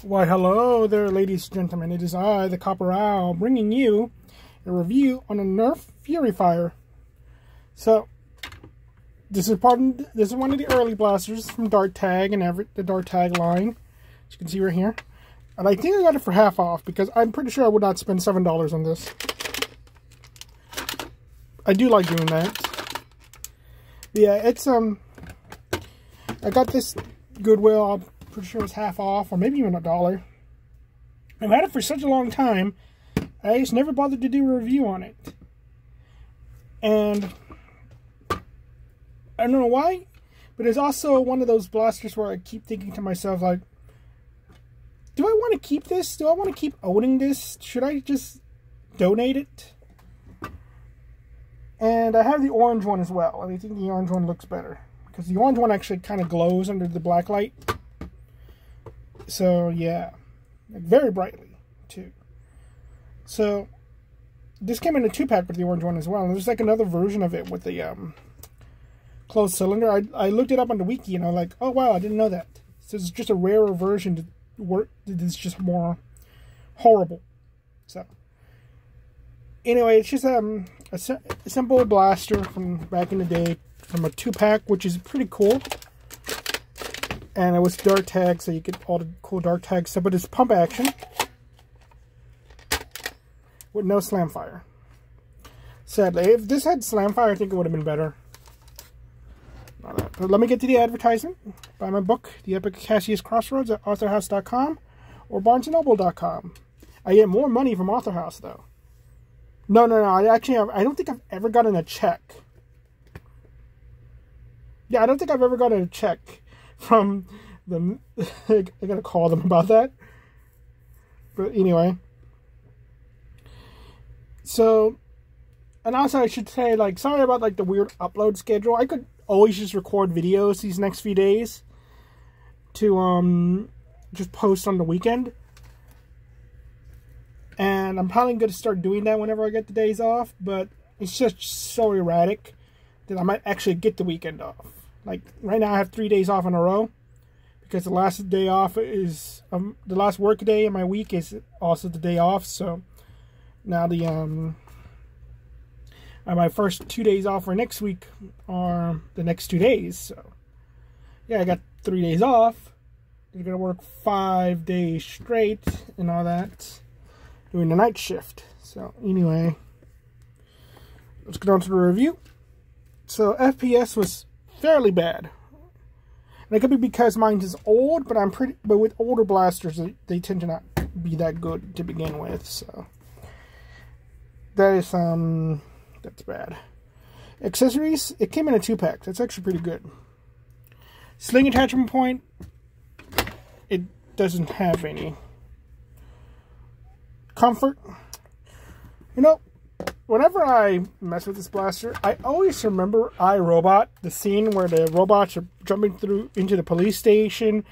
Why, hello there, ladies and gentlemen. It is I, the Copper Owl, bringing you a review on a Nerf Fury Fire. So, this is one of the early blasters from Dart Tag and the Dart Tag line, as you can see right here. And I think I got it for half off because I'm pretty sure I would not spend $7 on this. I do like doing that. But yeah, it's I got this Goodwill. I'm pretty sure it's half off, or maybe even $1. I've had it for such a long time, I just never bothered to do a review on it. And I don't know why, but it's also one of those blasters where I keep thinking to myself, like, do I want to keep this? Do I want to keep owning this? Should I just donate it? And I have the orange one as well, and I think the orange one looks better, because the orange one actually kind of glows under the black light. So yeah, like very brightly too. So this came in a 2-pack with the orange one as well. And there's like another version of it with the closed cylinder. I looked it up on the wiki and I'm like, oh wow, I didn't know that. So it's just a rarer version to work. It's just more horrible. So anyway, it's just a simple blaster from back in the day, from a 2-pack, which is pretty cool. And it was Dart Tag, so you get all the cool Dart Tag stuff. But it's pump action with no slam fire. Sadly, if this had slam fire, I think it would have been better. But let me get to the advertisement. Buy my book, The Epic Cassius Crossroads, at authorhouse.com or barnesandnoble.com. I get more money from Author House, though. No. I don't think I've ever gotten a check. Yeah, I don't think I've ever gotten a check from them. I gotta call them about that. But anyway. So, and also I should say, like, sorry about like the weird upload schedule. I could always just record videos these next few days to just post on the weekend. And I'm probably going to start doing that whenever I get the days off, but it's just so erratic that I might actually get the weekend off. Like, right now I have 3 days off in a row, because the last day off is, the last work day in my week is also the day off, so now my first 2 days off for next week are the next 2 days, so yeah, I got 3 days off. I'm going to work 5 days straight and all that, doing the night shift. So anyway, let's get on to the review. So FPS was fairly bad, and it could be because mine is old, but but with older blasters they tend to not be that good to begin with. So that is that's bad. Accessories, it came in a 2-pack. That's actually pretty good. Sling attachment point, it doesn't have any. Comfort, you know, whenever I mess with this blaster, I always remember iRobot, the scene where the robots are jumping through into the police station,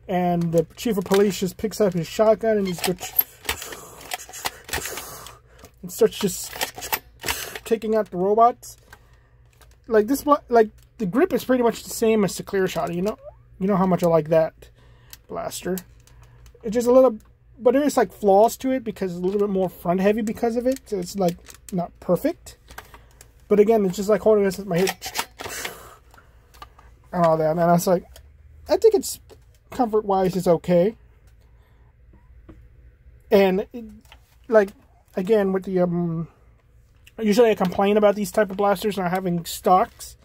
and the chief of police just picks up his shotgun and just goes and starts just taking out the robots. Like this, like the grip is pretty much the same as the Clear Shot. You know how much I like that blaster. It's just a little. But there's like flaws to it because it's a little bit more front heavy because of it. So it's like not perfect. But again, it's just like holding this at my head and all that. And I was like, I think it's comfort wise it's okay. And it, like again with the usually I complain about these type of blasters not having stocks.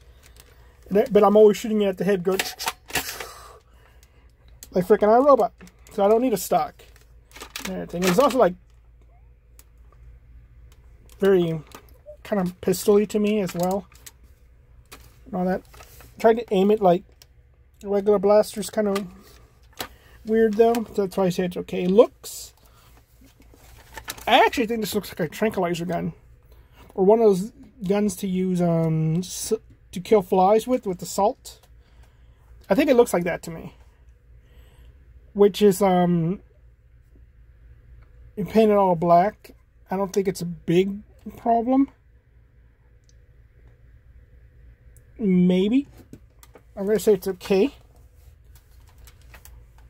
But I'm always shooting it at the head, go like freaking iRobot. So I don't need a stock. Everything. It's also like very kind of pistol-y to me as well. And all that. Tried to aim it like regular blasters, kind of weird though. So that's why I say it's okay. Looks. I actually think this looks like a tranquilizer gun, or one of those guns to use to kill flies with the salt. I think it looks like that to me. Which is painted all black. I don't think it's a big problem. Maybe. I'm going to say it's okay.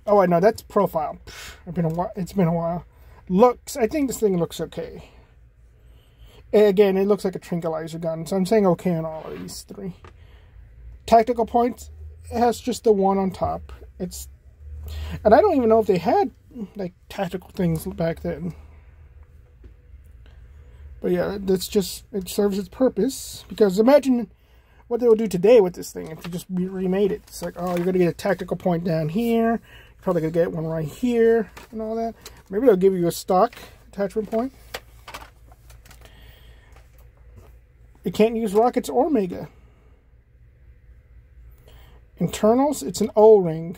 Oh, I know, that's profile. It's been a while. I think this thing looks okay. Again, it looks like a tranquilizer gun, so I'm saying okay on all of these three. Tactical points, it has just the one on top. And I don't even know if they had like tactical things back then. But yeah, it serves its purpose. Because imagine what they would do today with this thing if they just remade it. It's like, oh, you're going to get a tactical point down here. You're probably going to get one right here and all that. Maybe they'll give you a stock attachment point. It can't use rockets or Mega. Internals, it's an O-ring.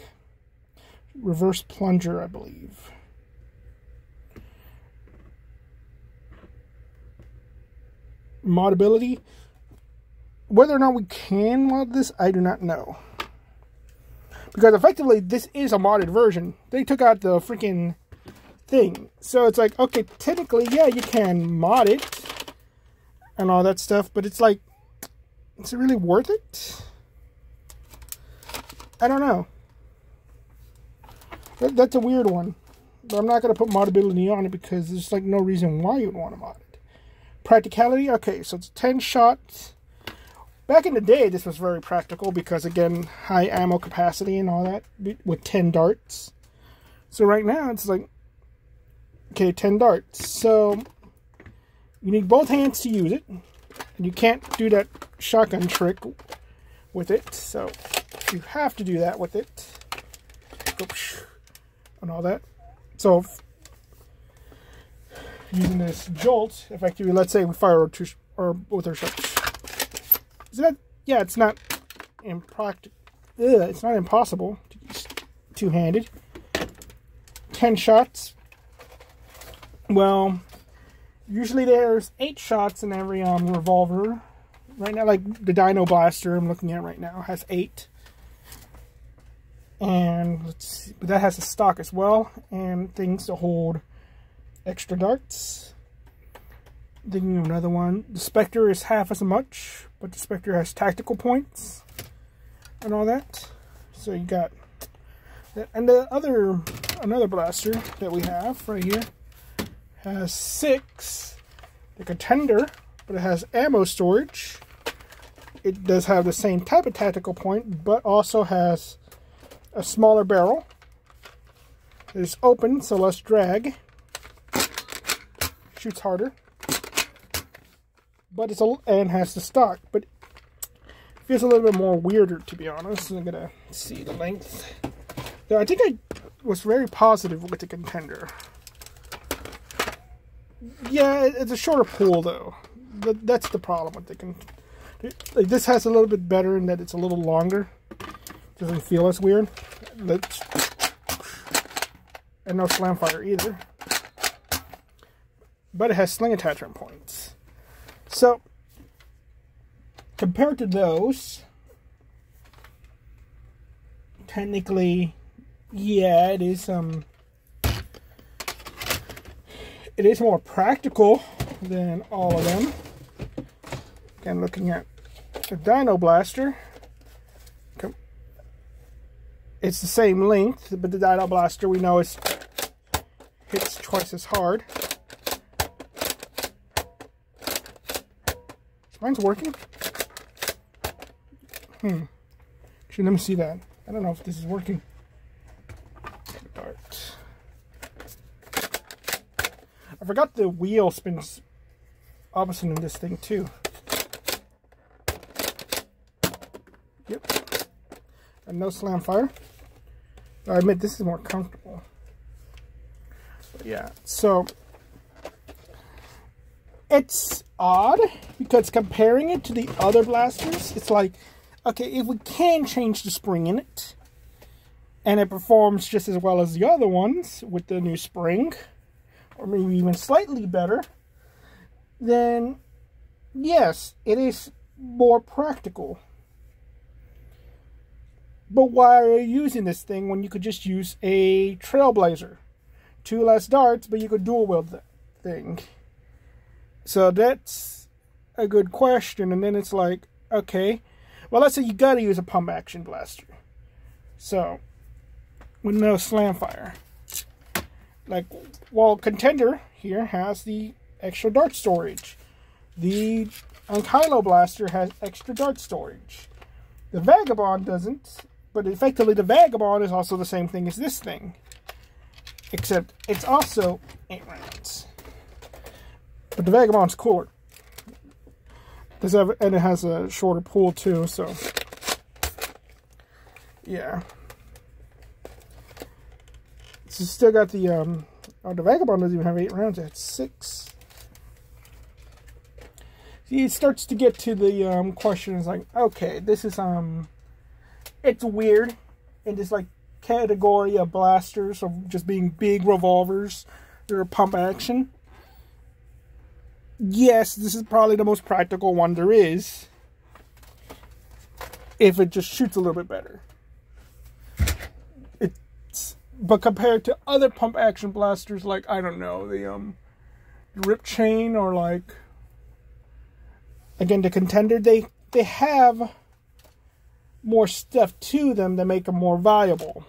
Reverse plunger, I believe. Modability. Whether or not we can mod this, I do not know. Because effectively, this is a modded version. They took out the freaking thing. So it's like, okay, technically, yeah, you can mod it. And all that stuff. But it's like, is it really worth it? I don't know. That's a weird one. But I'm not going to put modability on it because there's like no reason why you'd want to mod it. Practicality, okay, so it's 10 shots. Back in the day, this was very practical because, again, high ammo capacity and all that with 10 darts. So right now, it's like, okay, 10 darts. So you need both hands to use it. And you can't do that shotgun trick with it. So you have to do that with it. And all that. So using this jolt, effectively, let's say we fire both our shots. Is that, yeah, it's not impractical. It's not impossible to use two-handed. 10 shots. Well, usually there's 8 shots in every revolver. Right now, like the Dino Blaster I'm looking at right now has 8. And let's see, but that has a stock as well, and things to hold extra darts. Thinking of another one. The Spectre is half as much, but the Spectre has tactical points and all that. So you got that. And another blaster that we have right here has 6. The Contender, but it has ammo storage. It does have the same type of tactical point, but also has a smaller barrel. It's open, so less drag. Shoots harder. But and has the stock. But it feels a little bit more weirder, to be honest. I'm gonna see the length. Though I think I was very positive with the Contender. Yeah, it's a shorter pull though. That's the problem with the Contender. Like, this has a little bit better in that it's a little longer. Doesn't feel as weird. And no slam fire either. But it has sling attachment points. So, compared to those, technically, yeah, it is more practical than all of them. Again, looking at the Dino Blaster. It's the same length, but the Dino Blaster we know hits twice as hard. Is mine's working? Actually, let me see that. I don't know if this is working. Dart. I forgot the wheel spins opposite in this thing too. Yep. And no slam fire. I admit this is more comfortable. But yeah, so it's odd because comparing it to the other blasters, it's like, okay, if we can change the spring in it and it performs just as well as the other ones with the new spring, or maybe even slightly better, then yes, it is more practical. But why are you using this thing when you could just use a Trailblazer? 2 less darts, but you could dual wield that thing. So that's a good question. And then it's like, okay, well, let's say you got to use a pump action blaster. So, with no slam fire. Like, well, Contender here has the extra dart storage. The Kylo Blaster has extra dart storage. The Vagabond doesn't, but effectively the Vagabond is also the same thing as this thing. Except it's also 8 rounds. But the Vagabond's cooler. And it has a shorter pull too, so yeah. So still got the the Vagabond doesn't even have 8 rounds, it has 6. See, it starts to get to the questions like, okay, this is it's weird in this like category of blasters of just being big revolvers that are pump action. Yes, this is probably the most practical one there is, if it just shoots a little bit better. But compared to other pump action blasters, like, I don't know, the Rip Chain, or like, again, the Contender, they have more stuff to them that make them more viable.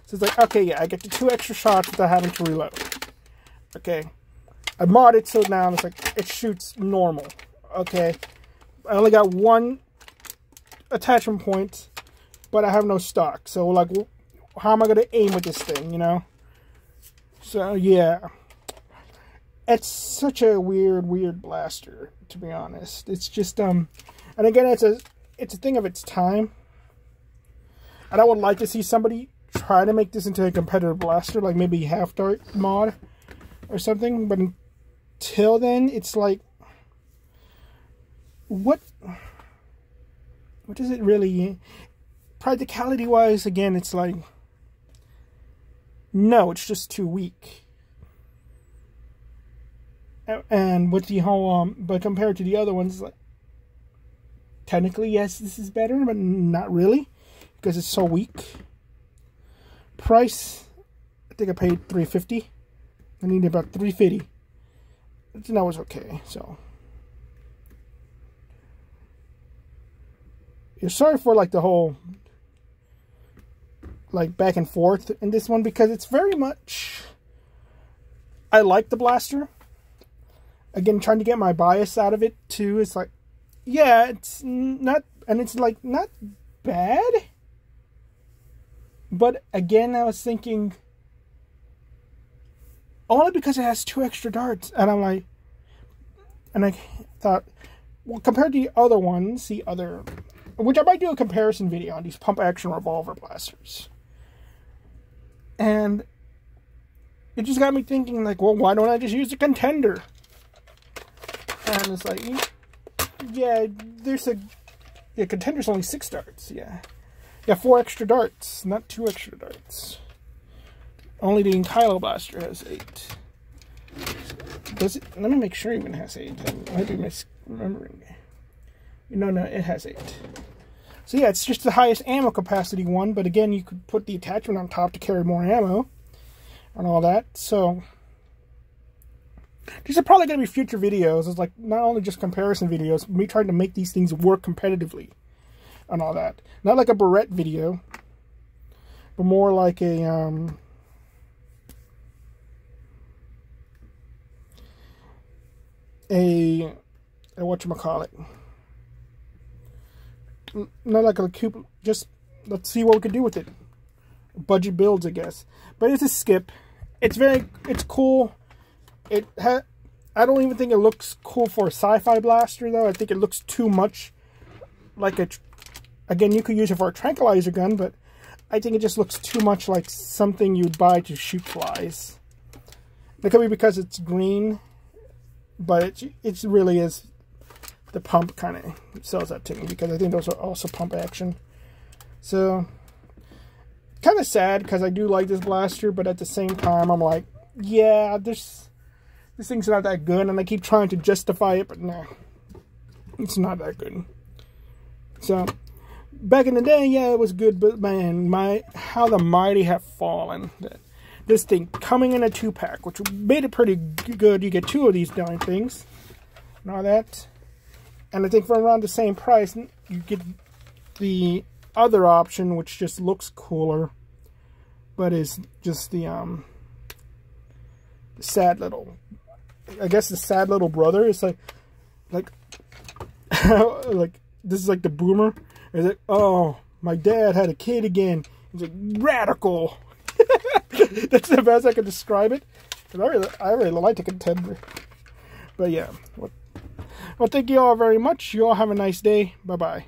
So it's like, okay, yeah, I get the 2 extra shots without having to reload. Okay. I mod it so now it's like it shoots normal. Okay. I only got 1 attachment point, but I have no stock. So like, how am I gonna aim with this thing, you know? So yeah. It's such a weird blaster, to be honest. It's just and again, it's a thing of its time. And I would like to see somebody try to make this into a competitive blaster, like maybe half dart mod or something, but until then, it's like, what is it really? Practicality wise, again, it's like, no, it's just too weak. And with the whole but compared to the other ones, like, technically yes, this is better, but not really, because it's so weak. Price, I think I paid $350. I needed about $350. That was okay. So you're sorry for like the whole like back and forth in this one, because it's very much, I like the blaster. Again, trying to get my bias out of it too. It's like, yeah, it's not, and it's like not bad. But again, I was thinking, only because it has 2 extra darts, and I'm like, and I thought, well, compared to the other ones, which I might do a comparison video on these pump action revolver blasters, and it just got me thinking, like, well, why don't I just use the Contender? And it's like, yeah, Contender's only 6 darts, yeah. Yeah, 4 extra darts, not 2 extra darts. Only the Kylo Blaster has 8. Does it? Let me make sure it even has 8. I might be misremembering. No, it has 8. So yeah, it's just the highest ammo capacity one, but again, you could put the attachment on top to carry more ammo and all that. So these are probably going to be future videos. It's like not only just comparison videos, me trying to make these things work competitively and all that. Not like a Barrett video, but more like a whatchamacallit. Not like a cube, just let's see what we can do with it. Budget builds, I guess. But it's a skip. It's cool. I don't even think it looks cool for a sci-fi blaster, though. I think it looks too much like again, you could use it for a tranquilizer gun, but I think it just looks too much like something you'd buy to shoot flies. It could be because it's green, but it really is, the pump kind of sells that to me, because I think those are also pump action. So, kind of sad, because I do like this blaster, but at the same time, I'm like, yeah, this thing's not that good, and I keep trying to justify it, but nah, it's not that good. So, back in the day, yeah, it was good, but man, how the mighty have fallen. This thing coming in a 2-pack, which made it pretty good. You get 2 of these darn things and all that. And I think for around the same price, you get the other option, which just looks cooler, but is just the sad little, I guess the sad little brother. It's like like this is like the boomer. It's like, oh, my dad had a kid again. He's like, radical. That's the best I can describe it. I really like the contender. But yeah, well, thank you all very much. You all have a nice day. Bye bye.